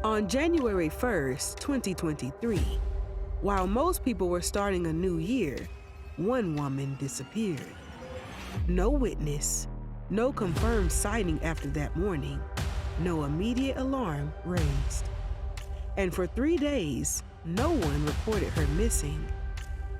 On January 1st, 2023, while most people were starting a new year, one woman disappeared. No witness, no confirmed sighting after that morning, no immediate alarm raised. And for 3 days, no one reported her missing,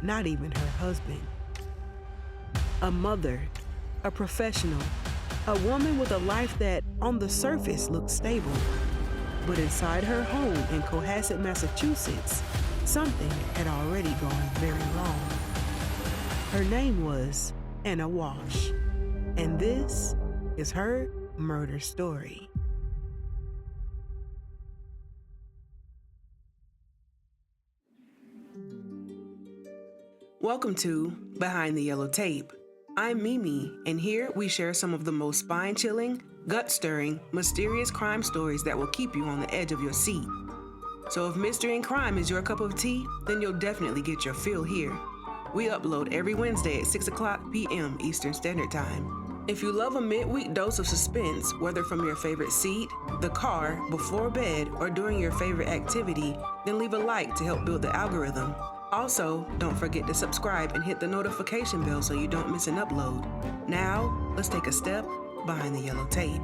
not even her husband. A mother, a professional, a woman with a life that on the surface looked stable. But inside her home in Cohasset, Massachusetts, something had already gone very wrong. Her name was Ana Walshe, and this is her murder story. Welcome to Behind the Yellow Tape. I'm Mimi, and here we share some of the most spine-chilling, gut-stirring, mysterious crime stories that will keep you on the edge of your seat. So if mystery and crime is your cup of tea, then you'll definitely get your fill here. We upload every Wednesday at 6:00 p.m. Eastern Standard Time. If you love a midweek dose of suspense, whether from your favorite seat, the car, before bed, or during your favorite activity, then leave a like to help build the algorithm. Also, don't forget to subscribe and hit the notification bell so you don't miss an upload. Now, let's take a step behind the yellow tape.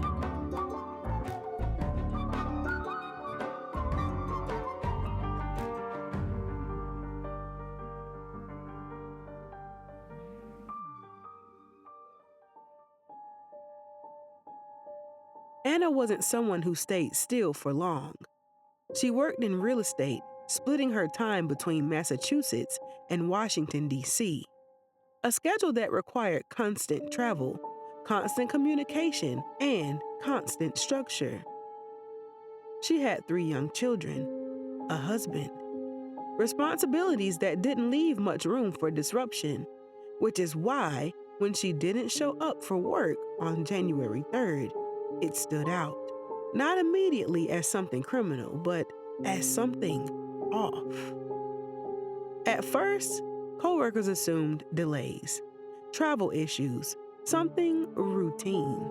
Ana wasn't someone who stayed still for long. She worked in real estate, splitting her time between Massachusetts and Washington, D.C., a schedule that required constant travel, constant communication, and constant structure. She had 3 young children, a husband, responsibilities that didn't leave much room for disruption, which is why when she didn't show up for work on January 3rd, it stood out, not immediately as something criminal, but as something off. At first, coworkers assumed delays, travel issues, something routine.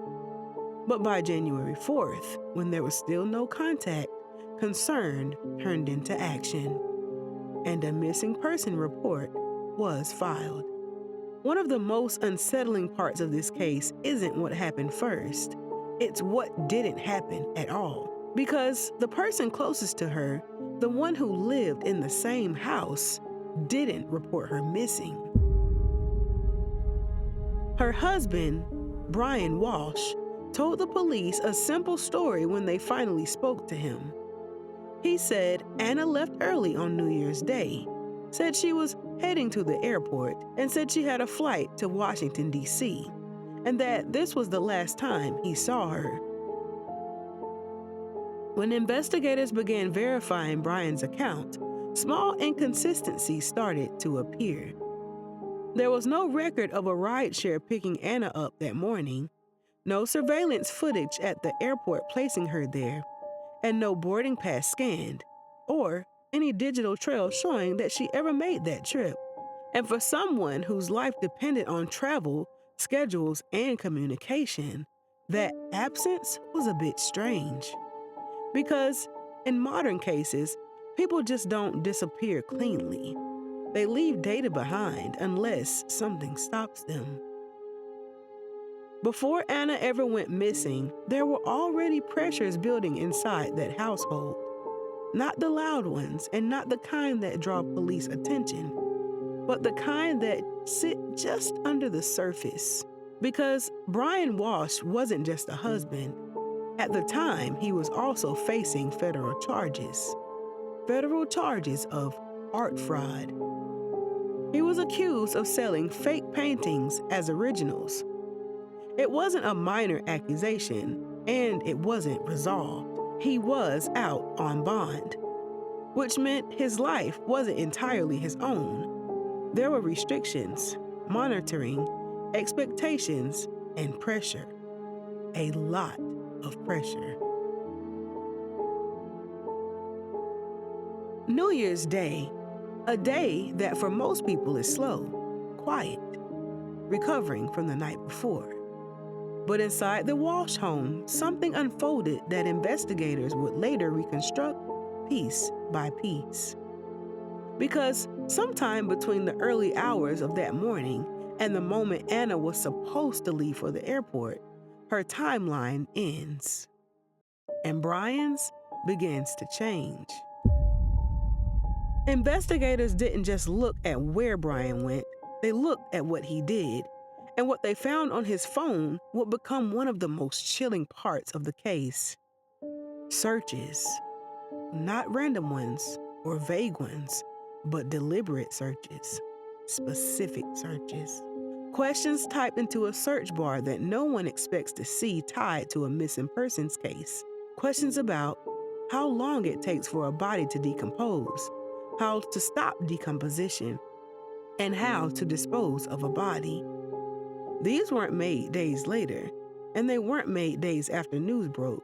But by January 4th, when there was still no contact, concern turned into action, and a missing person report was filed. One of the most unsettling parts of this case isn't what happened first. It's what didn't happen at all. Because the person closest to her, the one who lived in the same house, didn't report her missing. Her husband, Brian Walsh, told the police a simple story when they finally spoke to him. He said Ana left early on New Year's Day, said she was heading to the airport, and said she had a flight to Washington, D.C., and that this was the last time he saw her. When investigators began verifying Brian's account, small inconsistencies started to appear. There was no record of a rideshare picking Ana up that morning, no surveillance footage at the airport placing her there, and no boarding pass scanned, or any digital trail showing that she ever made that trip. And for someone whose life depended on travel, schedules, and communication, that absence was a bit strange. Because in modern cases, people just don't disappear cleanly. They leave data behind unless something stops them. Before Ana ever went missing, there were already pressures building inside that household. Not the loud ones, and not the kind that draw police attention, but the kind that sit just under the surface. Because Brian Walsh wasn't just a husband. At the time, he was also facing federal charges of art fraud. He was accused of selling fake paintings as originals. It wasn't a minor accusation, and it wasn't resolved. He was out on bond, which meant his life wasn't entirely his own. There were restrictions, monitoring, expectations, and pressure. A lot of pressure. New Year's Day, a day that for most people is slow, quiet, recovering from the night before. But inside the Walsh home, something unfolded that investigators would later reconstruct piece by piece. Because sometime between the early hours of that morning and the moment Ana was supposed to leave for the airport, her timeline ends. And Brian's begins to change. Investigators didn't just look at where Brian went, they looked at what he did. And what they found on his phone would become one of the most chilling parts of the case. Searches. Not random ones or vague ones, but deliberate searches. Specific searches. Questions typed into a search bar that no one expects to see tied to a missing persons case. Questions about how long it takes for a body to decompose, how to stop decomposition, and how to dispose of a body. These weren't made days later, and they weren't made days after news broke.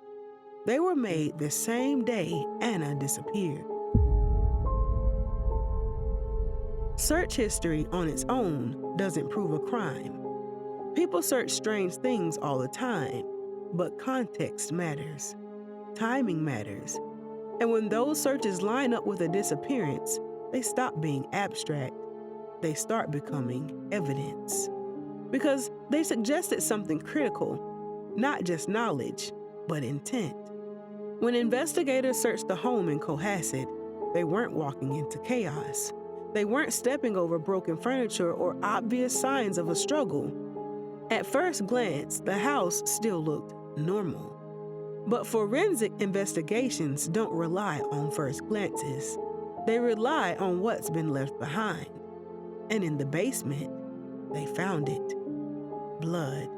They were made the same day Ana disappeared. Search history on its own doesn't prove a crime. People search strange things all the time, but context matters. Timing matters. And when those searches line up with a disappearance, they stop being abstract. They start becoming evidence. Because they suggested something critical, not just knowledge, but intent. When investigators searched the home in Cohasset, they weren't walking into chaos. They weren't stepping over broken furniture or obvious signs of a struggle. At first glance, the house still looked normal. But forensic investigations don't rely on first glances. They rely on what's been left behind. And in the basement, they found it. Blood.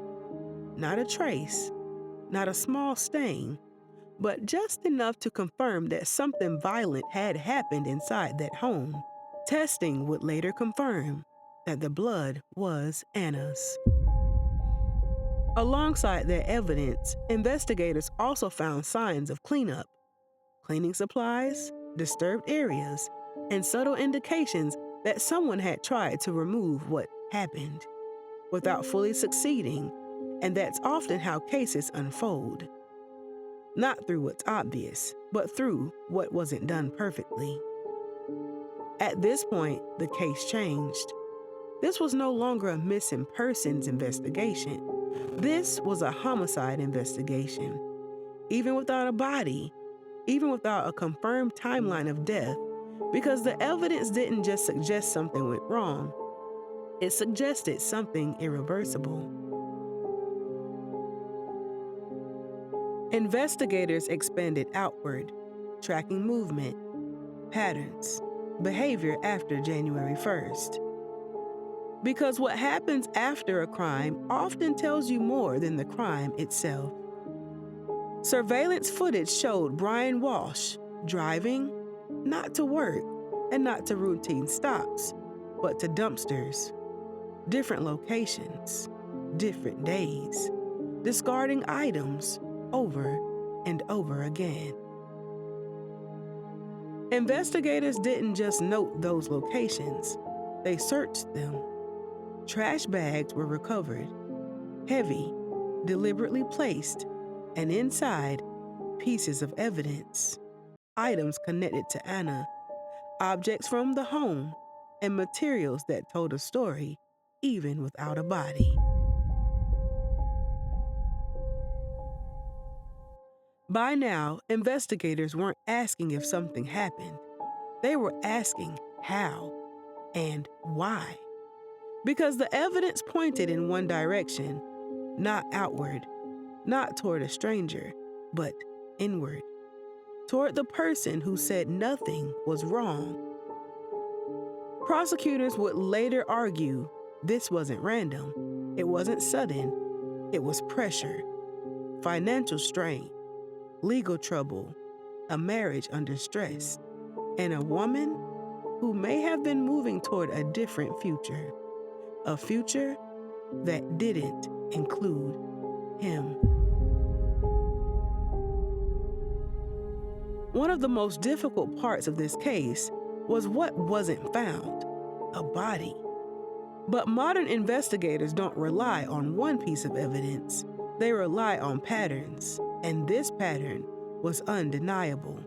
Not a trace, not a small stain, but just enough to confirm that something violent had happened inside that home. Testing would later confirm that the blood was Ana's. Alongside their evidence, investigators also found signs of cleanup, cleaning supplies, disturbed areas, and subtle indications that someone had tried to remove what happened without fully succeeding, and that's often how cases unfold. Not through what's obvious, but through what wasn't done perfectly. At this point, the case changed. This was no longer a missing persons investigation. This was a homicide investigation. Even without a body, even without a confirmed timeline of death, because the evidence didn't just suggest something went wrong, it suggested something irreversible. Investigators expanded outward, tracking movement, patterns, behavior after January 1st. Because what happens after a crime often tells you more than the crime itself. Surveillance footage showed Brian Walsh driving, not to work and not to routine stops, but to dumpsters. Different locations, different days, discarding items over and over again. Investigators didn't just note those locations, they searched them. Trash bags were recovered, heavy, deliberately placed, and inside, pieces of evidence, items connected to Ana, objects from the home, and materials that told a story, even without a body. By now, investigators weren't asking if something happened. They were asking how and why. Because the evidence pointed in one direction, not outward, not toward a stranger, but inward, toward the person who said nothing was wrong. Prosecutors would later argue this wasn't random, it wasn't sudden, it was pressure, financial strain, legal trouble, a marriage under stress, and a woman who may have been moving toward a different future, a future that didn't include him. One of the most difficult parts of this case was what wasn't found, a body. But modern investigators don't rely on one piece of evidence. They rely on patterns, and this pattern was undeniable.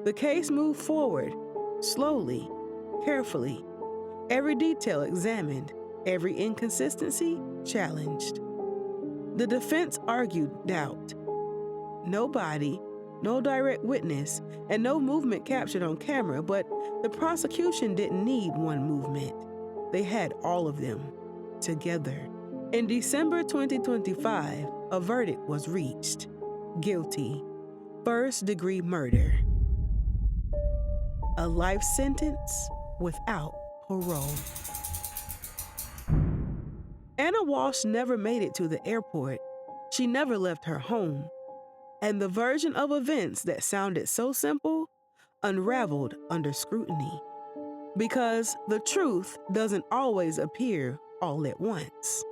The case moved forward, slowly, carefully, every detail examined, every inconsistency challenged. The defense argued doubt. No body, no direct witness, and no movement captured on camera, but the prosecution didn't need one movement. They had all of them, together. In December 2025, a verdict was reached. Guilty. First-degree murder. A life sentence without parole. Ana Walshe never made it to the airport. She never left her home. And the version of events that sounded so simple unraveled under scrutiny. Because the truth doesn't always appear all at once.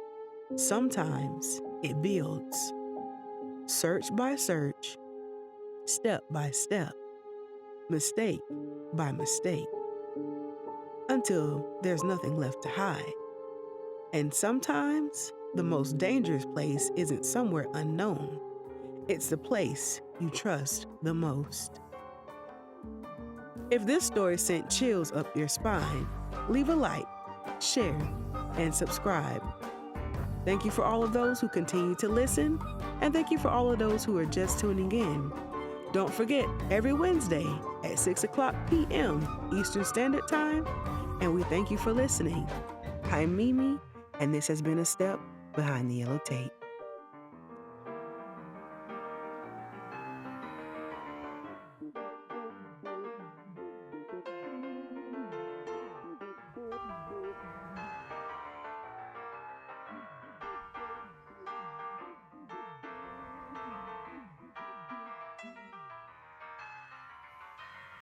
Sometimes it builds. Search by search, step by step, mistake by mistake, until there's nothing left to hide. And sometimes the most dangerous place isn't somewhere unknown. It's the place you trust the most. If this story sent chills up your spine, leave a like, share, and subscribe. Thank you for all of those who continue to listen, and thank you for all of those who are just tuning in. Don't forget, every Wednesday at 6 o'clock p.m. Eastern Standard Time, and we thank you for listening. I'm Mimi, and this has been A Step Behind the Yellow Tape.